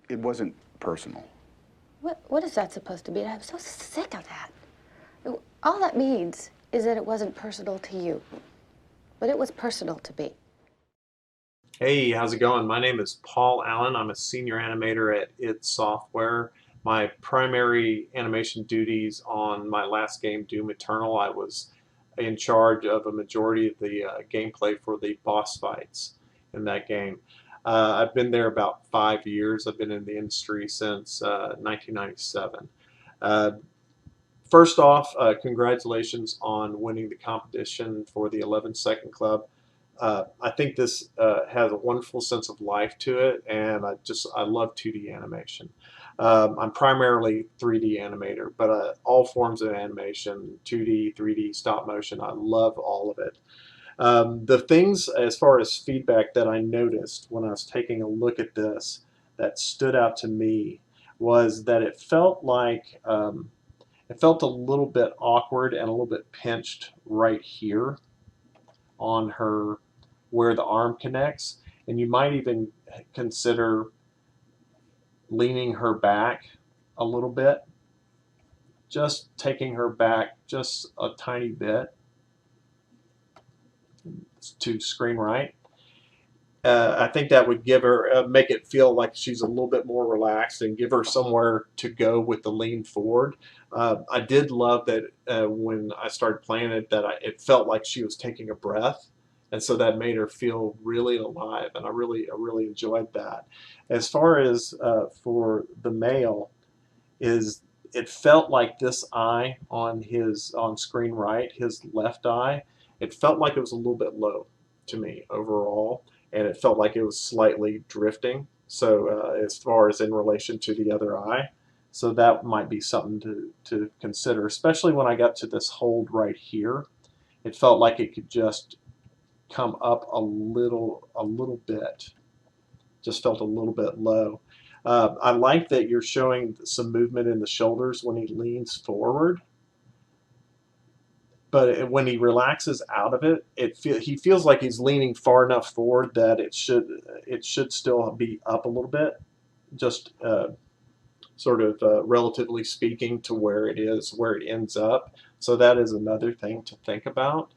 it wasn't personal. What is that supposed to be? I'm so sick of that. All that means is that it wasn't personal to you, but it was personal to me. Hey, how's it going? My name is Paul Allen. I'm a senior animator at id Software. My primary animation duties on my last game, Doom Eternal, I was in charge of a majority of the gameplay for the boss fights in that game. I've been there about 5 years. I've been in the industry since 1997. Uh, First off, congratulations on winning the competition for the 11 Second Club. I think this has a wonderful sense of life to it, and I love 2D animation. I'm primarily 3D animator, but all forms of animation, 2D, 3D, stop motion, I love all of it. The things as far as feedback that I noticed when I was taking a look at this that stood out to me was that it felt a little bit awkward and a little bit pinched right here on her where the arm connects, and you might even consider leaning her back a little bit, just taking her back just a tiny bit to screen right. I think that would give her, make it feel like she's a little bit more relaxed and give her somewhere to go with the lean forward. I did love that when I started playing it, that it felt like she was taking a breath, and so that made her feel really alive, and I really enjoyed that. As far as for the male, it felt like this eye on screen right, his left eye, it felt like it was a little bit low to me overall, and it felt like it was slightly drifting. So as far as in relation to the other eye, so that might be something to consider, especially when I got to this hold right here. It felt like it could just come up a little bit. Just felt a little bit low. I like that you're showing some movement in the shoulders when he leans forward, but when he relaxes out of it, he feels like he's leaning far enough forward that it should still be up a little bit, just sort of relatively speaking to where it ends up. So that is another thing to think about.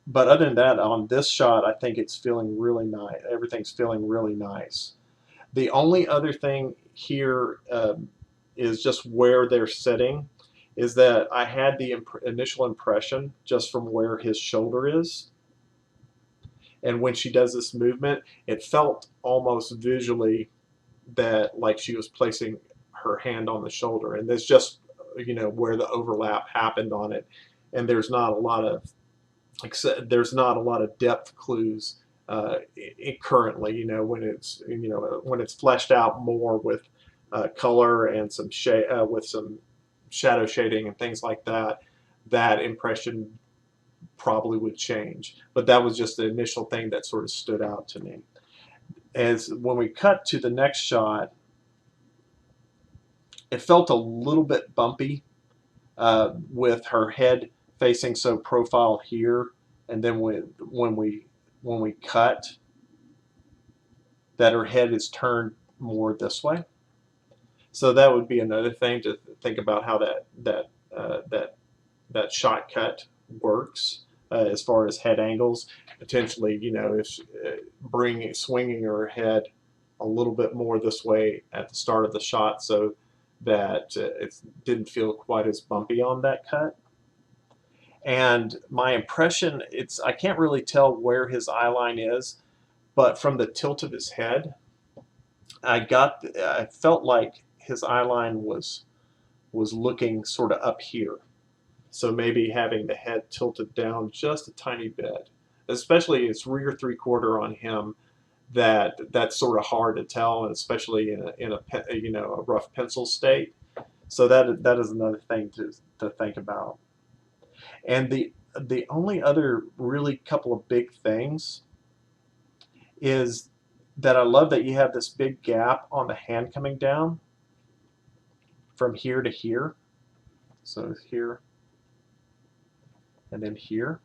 But other than that, on this shot, I think it's feeling really nice. Everything's feeling really nice. The only other thing here is just where they're sitting, is that I had the initial impression just from where his shoulder is. And when she does this movement, it felt almost visually that like she was placing her hand on the shoulder. And there's just, where the overlap happened on it. And there's not a lot of depth clues currently. When it's fleshed out more with color and some with some shadow shading and things like that, that impression probably would change. But that was just the initial thing that sort of stood out to me. As when we cut to the next shot, it felt a little bit bumpy with her head facing so profile here, and then when we cut, that her head is turned more this way. So that would be another thing to think about, how that shot cut works as far as head angles. Potentially, if swinging her head a little bit more this way at the start of the shot, so that it didn't feel quite as bumpy on that cut. And my impression, I can't really tell where his eye line is, but from the tilt of his head, I felt like his eye line was looking sort of up here. So maybe having the head tilted down just a tiny bit, especially its rear 3/4 on him, that's sort of hard to tell, and especially in a rough pencil state. So that is another thing to think about. And the only other really couple of big things is that I love that you have this big gap on the hand coming down from here to here. So here and then here.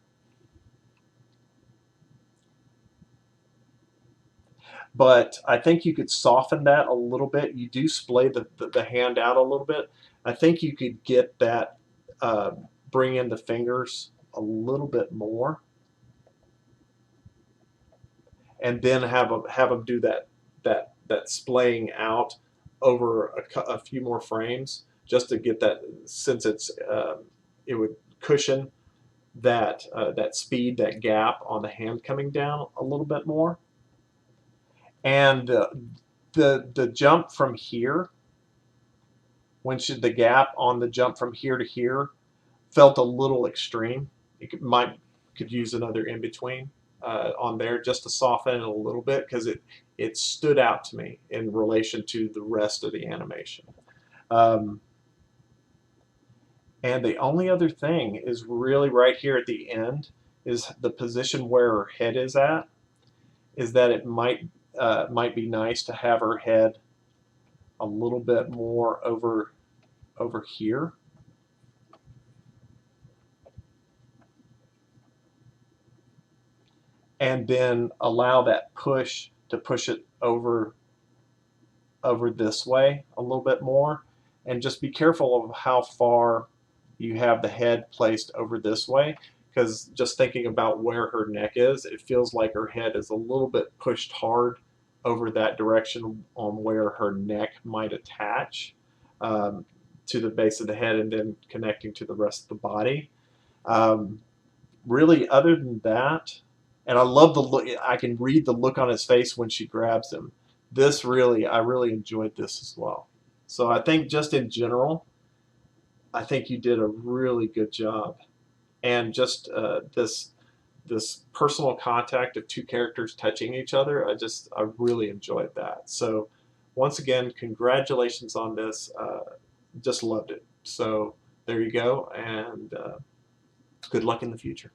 but I think you could soften that a little bit. You do splay the hand out a little bit. I think you could get that, bring in the fingers a little bit more, and then have them do that splaying out over a few more frames, just to get that, since it would cushion that speed, that gap on the hand coming down a little bit more. And the jump from here, the gap on the jump from here to here felt a little extreme. You could use another in between on there just to soften it a little bit, because it stood out to me in relation to the rest of the animation. And the only other thing is really right here at the end is the position where her head is at. Is that it might be nice to have her head a little bit more over here. And then allow that push to push it over this way a little bit more. And just be careful of how far you have the head placed over this way, because just thinking about where her neck is, it feels like her head is a little bit pushed hard over that direction on where her neck might attach to the base of the head, and then connecting to the rest of the body. Really, other than that, and I love the look. I can read the look on his face when she grabs him. I really enjoyed this as well. So I think just in general, I think you did a really good job. And just this personal contact of two characters touching each other, I really enjoyed that. So once again, congratulations on this. Just loved it. So there you go, and good luck in the future.